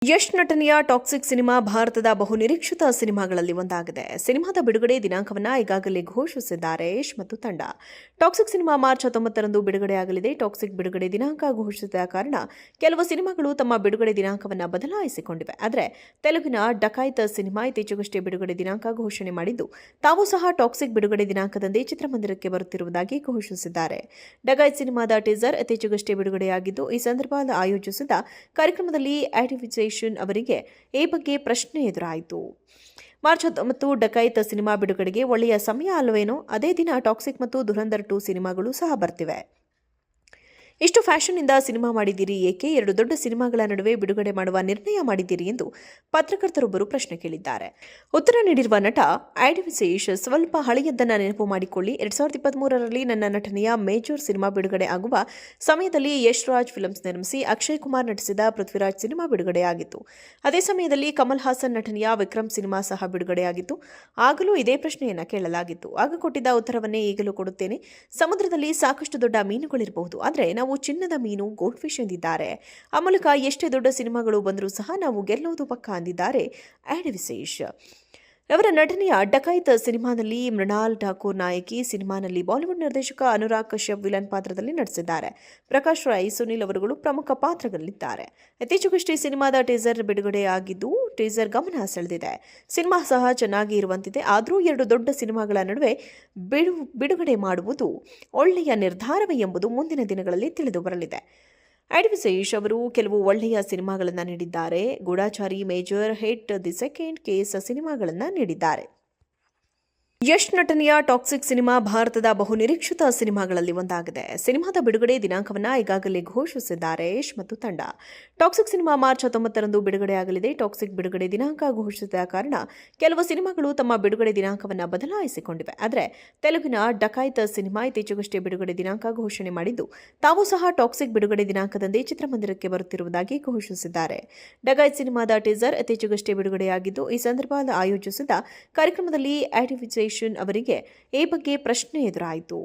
ಯಶ್ ನಟನೆಯ toxic cinema ಭಾರತದ ಬಹುನಿರೀಕ್ಷಿತ ಸಿನಿಮಾಗಳಲ್ಲಿ ಒಂದಾಗಿದೆ. ಸಿನಿಮಾದ ಬಿಡುಗಡೆ ದಿನಾಂಕವನ್ನು ಈಗಾಗಲೇ ಘೋಷಿಸಿದ್ದಾರೆ ಯಶ್ ಮತ್ತು ತಂಡ. ಟಾಕ್ಸಿಕ್ ಸಿನಿಮಾ ಮಾರ್ಚ್ 19ರಂದು ಬಿಡುಗಡೆಯಾಗಲಿದೆ. ಟಾಕ್ಸಿಕ್ ಬಿಡುಗಡೆ ದಿನಾಂಕ ಘೋಷಿಸಿದ ಕಾರಣ ಕೆಲವು ಸಿನಿಮಾಗಳು ತಮ್ಮ ಬಿಡುಗಡೆ ದಿನಾಂಕವನ್ನು ಬದಲಾಯಿಸಿಕೊಂಡಿವೆ. ಆದರೆ ತೆಲುಗಿನ ಡಕಾಯಿತ್ ಸಿನಿಮಾ ಇತ್ತೀಚೆಗಷ್ಟೇ ಬಿಡುಗಡೆ ದಿನಾಂಕ ಘೋಷಣೆ ಮಾಡಿದ್ದು, ತಾವು ಸಹ ಟಾಕ್ಸಿಕ್ ಬಿಡುಗಡೆ ದಿನಾಂಕದಂದೇ ಚಿತ್ರಮಂದಿರಕ್ಕೆ ಬರುತ್ತಿರುವುದಾಗಿ ಘೋಷಿಸಿದ್ದಾರೆ. ಡಕಾಯಿತ್ ಸಿನಿಮಾದ ಟೀಸರ್ ಇತ್ತೀಚೆಗಷ್ಟೇ ಬಿಡುಗಡೆಯಾಗಿದ್ದು, ಈ ಸಂದರ್ಭದಲ್ಲಿ ಆಯೋಜಿಸಿದ ಕಾರ್ಯಕ್ರಮದಲ್ಲಿ ಐಡಿ ಅವರಿಗೆ ಈ ಬಗ್ಗೆ ಪ್ರಶ್ನೆ ಎದುರಾಯಿತು. ಮಾರ್ಚ್ 19 ಡಕಾಯಿತ್ ಸಿನಿಮಾ ಬಿಡುಗಡೆಗೆ ಒಳ್ಳೆಯ ಸಮಯ ಅಲ್ಲವೇನೋ? ಅದೇ ದಿನ ಟಾಕ್ಸಿಕ್ ಮತ್ತು ಧುರಂಧರ್ 2 ಸಿನಿಮಾಗಳು ಸಹ ಬರ್ತಿವೆ. ಇಷ್ಟು ಫ್ಯಾಷನ್ನಿಂದ ಸಿನಿಮಾ ಮಾಡಿದ್ದೀರಿ ಏಕೆ? 2 ದೊಡ್ಡ ಸಿನಿಮಾಗಳ ನಡುವೆ ಬಿಡುಗಡೆ ಮಾಡುವ ನಿರ್ಣಯ ಮಾಡಿದ್ದೀರಿ ಎಂದು ಪತ್ರಕರ್ತರೊಬ್ಬರು ಪ್ರಶ್ನೆ ಕೇಳಿದ್ದಾರೆ. ಉತ್ತರ ನೀಡಿರುವ ನಟ ಐಡಿ ವಿಶೇಷ್, ಸ್ವಲ್ಪ ಹಳೆಯದ್ದನ್ನು ನೆನಪು ಮಾಡಿಕೊಳ್ಳಿ. 2023ರಲ್ಲಿ ನನ್ನ ನಟನೆಯ ಮೇಜರ್ ಸಿನಿಮಾ ಬಿಡುಗಡೆ ಆಗುವ ಸಮಯದಲ್ಲಿ ಯಶ್ ರಾಜ್ ಫಿಲ್ಮ್ಸ್ ನಿರ್ಮಿಸಿ ಅಕ್ಷಯ್ ಕುಮಾರ್ ನಟಿಸಿದ ಪೃಥ್ವಿರಾಜ್ ಸಿನಿಮಾ ಬಿಡುಗಡೆಯಾಗಿತ್ತು. ಅದೇ ಸಮಯದಲ್ಲಿ ಕಮಲ್ ಹಾಸನ್ ನಟನೆಯ ವಿಕ್ರಮ್ ಸಿನಿಮಾ ಸಹ ಬಿಡುಗಡೆಯಾಗಿತ್ತು. ಆಗಲೂ ಇದೇ ಪ್ರಶ್ನೆಯನ್ನು ಕೇಳಲಾಗಿತ್ತು. ಆಗ ಕೊಟ್ಟಿದ್ದ ಉತ್ತರವನ್ನೇ ಈಗಲೂ ಕೊಡುತ್ತೇನೆ. ಸಮುದ್ರದಲ್ಲಿ ಸಾಕಷ್ಟು ದೊಡ್ಡ ಮೀನುಗಳಿರಬಹುದು, ಆದರೆ ನಾವು ಚಿನ್ನದ ಮೀನು ಗೋಲ್ಡ್ ಫಿಶ್ ಎಂದಿದ್ದಾರೆ. ಆ ಮೂಲಕ ಎಷ್ಟೇ ದೊಡ್ಡ ಸಿನಿಮಾಗಳು ಬಂದರೂ ಸಹ ನಾವು ಗೆಲ್ಲುವುದು ಪಕ್ಕಾ ಅಂದಿದ್ದಾರೆ ಐಡಿ ವಿಶೇಷ್. ಅವರ ನಟನೆಯ ಡಕಾಯಿತ್ ಸಿನಿಮಾನಲ್ಲಿ ಮೃಣಾಲ್ ಠಾಕೂರ್ ನಾಯಕಿ. ಸಿನಿಮಾನಲ್ಲಿ ಬಾಲಿವುಡ್ ನಿರ್ದೇಶಕ ಅನುರಾಗ್ ಕಶ್ಯಪ್ ವಿಲನ್ ಪಾತ್ರದಲ್ಲಿ ನಟಿಸಿದ್ದಾರೆ. ಪ್ರಕಾಶ್ ರೈ, ಸುನಿಲ್ ಅವರುಗಳು ಪ್ರಮುಖ ಪಾತ್ರಗಳಲ್ಲಿದ್ದಾರೆ. ಇತ್ತೀಚೆಗಷ್ಟೇ ಸಿನಿಮಾದ ಟೀಸರ್ ಬಿಡುಗಡೆಯಾಗಿದ್ದು, ಟೀಸರ್ ಗಮನ ಸೆಳೆದಿದೆ. ಸಿನಿಮಾ ಸಹ ಚೆನ್ನಾಗಿ ಇರುವಂತಿದೆ. ಆದರೂ 2 ದೊಡ್ಡ ಸಿನಿಮಾಗಳ ನಡುವೆ ಬಿಡುಗಡೆ ಮಾಡುವುದು ಒಳ್ಳೆಯ ನಿರ್ಧಾರವೇ ಎಂಬುದು ಮುಂದಿನ ದಿನಗಳಲ್ಲಿ ತಿಳಿದು ಬರಲಿದೆ. ಐಡಿ ವಿಶೇಷ್ ಅವರು ಕೆಲವು ಒಳ್ಳೆಯ ಸಿನಿಮಾಗಳನ್ನು ನೀಡಿದ್ದಾರೆ. Goodachari, Major, Hit, the second case ಸಿನಿಮಾಗಳನ್ನು ನೀಡಿದ್ದಾರೆ. ಯಶ್ ನಟನೆಯ ಟಾಕ್ಸಿಕ್ ಸಿನಿಮಾ ಭಾರತದ ಬಹುನಿರೀಕ್ಷಿತ ಸಿನಿಮಾಗಳಲ್ಲಿ ಒಂದಾಗಿದೆ. ಸಿನಿಮಾದ ಬಿಡುಗಡೆ ದಿನಾಂಕವನ್ನು ಈಗಾಗಲೇ ಘೋಷಿಸಿದ್ದಾರೆ ಯಶ್ ಮತ್ತು ತಂಡ. ಟಾಕ್ಸಿಕ್ ಸಿನಿಮಾ ಮಾರ್ಚ್ 19ರಂದು ಬಿಡುಗಡೆಯಾಗಲಿದೆ. ಟಾಕ್ಸಿಕ್ ಬಿಡುಗಡೆ ದಿನಾಂಕ ಘೋಷಿಸಿದ ಕಾರಣ ಕೆಲವು ಸಿನಿಮಾಗಳು ತಮ್ಮ ಬಿಡುಗಡೆ ದಿನಾಂಕವನ್ನು ಬದಲಾಯಿಸಿಕೊಂಡಿವೆ. ಆದರೆ ತೆಲುಗಿನ ಡಕಾಯಿತ್ ಸಿನಿಮಾ ಇತ್ತೀಚೆಗಷ್ಟೇ ಬಿಡುಗಡೆ ದಿನಾಂಕ ಘೋಷಣೆ ಮಾಡಿದ್ದು, ತಾವು ಸಹ ಟಾಕ್ಸಿಕ್ ಬಿಡುಗಡೆ ದಿನಾಂಕದಂದೇ ಚಿತ್ರಮಂದಿರಕ್ಕೆ ಬರುತ್ತಿರುವುದಾಗಿ ಘೋಷಿಸಿದ್ದಾರೆ. ಡಕಾಯಿತ್ ಸಿನಿಮಾದ ಟೀಸರ್ ಇತ್ತೀಚೆಗಷ್ಟೇ ಬಿಡುಗಡೆಯಾಗಿದ್ದು, ಈ ಸಂದರ್ಭದಲ್ಲಿ ಆಯೋಜಿಸಿದ ಕಾರ್ಯಕ್ರಮದಲ್ಲಿ ಐಡಿ ಅವರಿಗೆ ಈ ಬಗ್ಗೆ ಪ್ರಶ್ನೆ ಎದುರಾಯಿತು.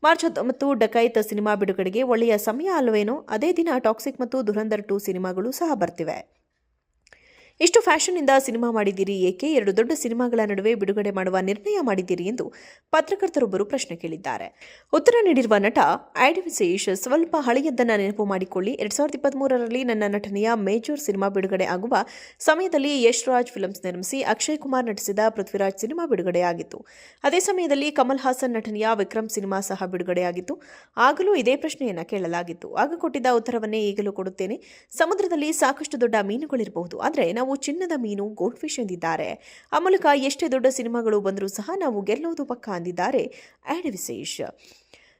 ಮಾರ್ಚ್ 19 ಡಕಾಯಿತ್ ಸಿನಿಮಾ ಬಿಡುಗಡೆಗೆ ಒಳ್ಳೆಯ ಸಮಯ ಅಲ್ಲವೇನೋ? ಅದೇ ದಿನ ಟಾಕ್ಸಿಕ್ ಮತ್ತು ಧುರಂಧರ್ 2 ಸಿನಿಮಾಗಳು ಸಹ ಬರ್ತಿವೆ. ಇಷ್ಟು ಫ್ಯಾಷನ್ನಿಂದ ಸಿನಿಮಾ ಮಾಡಿದ್ದೀರಿ ಏಕೆ? 2 ದೊಡ್ಡ ಸಿನಿಮಾಗಳ ನಡುವೆ ಬಿಡುಗಡೆ ಮಾಡುವ ನಿರ್ಣಯ ಮಾಡಿದ್ದೀರಿ ಎಂದು ಪತ್ರಕರ್ತರೊಬ್ಬರು ಪ್ರಶ್ನೆ ಕೇಳಿದ್ದಾರೆ. ಉತ್ತರ ನೀಡಿರುವ ನಟ ಐಡಿ ವಿಶೇಷ್, ಸ್ವಲ್ಪ ಹಳೆಯದ್ದನ್ನು ನೆನಪು ಮಾಡಿಕೊಳ್ಳಿ. 2023ರಲ್ಲಿ ನನ್ನ ನಟನೆಯ ಮೇಜರ್ ಸಿನಿಮಾ ಬಿಡುಗಡೆ ಆಗುವ ಸಮಯದಲ್ಲಿ ಯಶ್ ರಾಜ್ ಫಿಲ್ಮ್ಸ್ ನಿರ್ಮಿಸಿ ಅಕ್ಷಯ್ ಕುಮಾರ್ ನಟಿಸಿದ ಪೃಥ್ವಿರಾಜ್ ಸಿನಿಮಾ ಬಿಡುಗಡೆಯಾಗಿತ್ತು. ಅದೇ ಸಮಯದಲ್ಲಿ ಕಮಲ್ ಹಾಸನ್ ನಟನೆಯ ವಿಕ್ರಮ್ ಸಿನಿಮಾ ಸಹ ಬಿಡುಗಡೆಯಾಗಿತ್ತು. ಆಗಲೂ ಇದೇ ಪ್ರಶ್ನೆಯನ್ನು ಕೇಳಲಾಗಿತ್ತು. ಆಗ ಕೊಟ್ಟಿದ್ದ ಉತ್ತರವನ್ನೇ ಈಗಲೂ ಕೊಡುತ್ತೇನೆ. ಸಮುದ್ರದಲ್ಲಿ ಸಾಕಷ್ಟು ದೊಡ್ಡ ಮೀನುಗಳಿರಬಹುದು, ಆದರೆ ನಾವು ಚಿನ್ನದ ಮೀನು ಗೋಲ್ಡ್ ಫಿಶ್ ಎಂದಿದ್ದಾರೆ. ಆ ಮೂಲಕ ಎಷ್ಟೇ ದೊಡ್ಡ ಸಿನಿಮಾಗಳು ಬಂದರೂ ಸಹ ನಾವು ಗೆಲ್ಲುವುದು ಪಕ್ಕಾ ಅಂದಿದ್ದಾರೆ ಐಡಿ ವಿಶೇಷ್.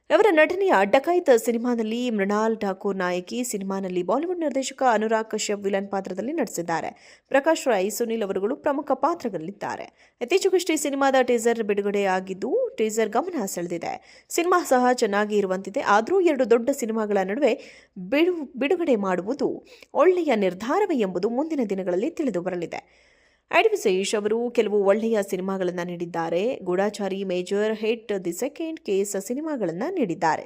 ಅವರ ನಟನೆಯ ಡಕಾಯಿತ್ ಸಿನಿಮಾನಲ್ಲಿ ಮೃಣಾಲ್ ಠಾಕೂರ್ ನಾಯಕಿ. ಸಿನಿಮಾನಲ್ಲಿ ಬಾಲಿವುಡ್ ನಿರ್ದೇಶಕ ಅನುರಾಗ್ ಕಶ್ಯಪ್ ವಿಲನ್ ಪಾತ್ರದಲ್ಲಿ ನಟಿಸಿದ್ದಾರೆ. ಪ್ರಕಾಶ್ ರೈ, ಸುನಿಲ್ ಅವರುಗಳು ಪ್ರಮುಖ ಪಾತ್ರಗಳಲ್ಲಿದ್ದಾರೆ. ಇತ್ತೀಚೆಗಷ್ಟೇ ಸಿನಿಮಾದ ಟೀಸರ್ ಬಿಡುಗಡೆಯಾಗಿದ್ದು, ಟೀಸರ್ ಗಮನ ಸೆಳೆದಿದೆ. ಸಿನಿಮಾ ಸಹ ಚೆನ್ನಾಗಿ ಇರುವಂತಿದೆ. ಆದರೂ 2 ದೊಡ್ಡ ಸಿನಿಮಾಗಳ ನಡುವೆ ಬಿಡುಗಡೆ ಮಾಡುವುದು ಒಳ್ಳೆಯ ನಿರ್ಧಾರವೇ ಎಂಬುದು ಮುಂದಿನ ದಿನಗಳಲ್ಲಿ ತಿಳಿದು ಬರಲಿದೆ. ಐಡಿ ವಿಶೇಷ್ ಅವರು ಕೆಲವು ಒಳ್ಳೆಯ ಸಿನಿಮಾಗಳನ್ನು ನೀಡಿದ್ದಾರೆ. Goodachari, Major, Hit, the second case ಸಿನಿಮಾಗಳನ್ನು ನೀಡಿದ್ದಾರೆ.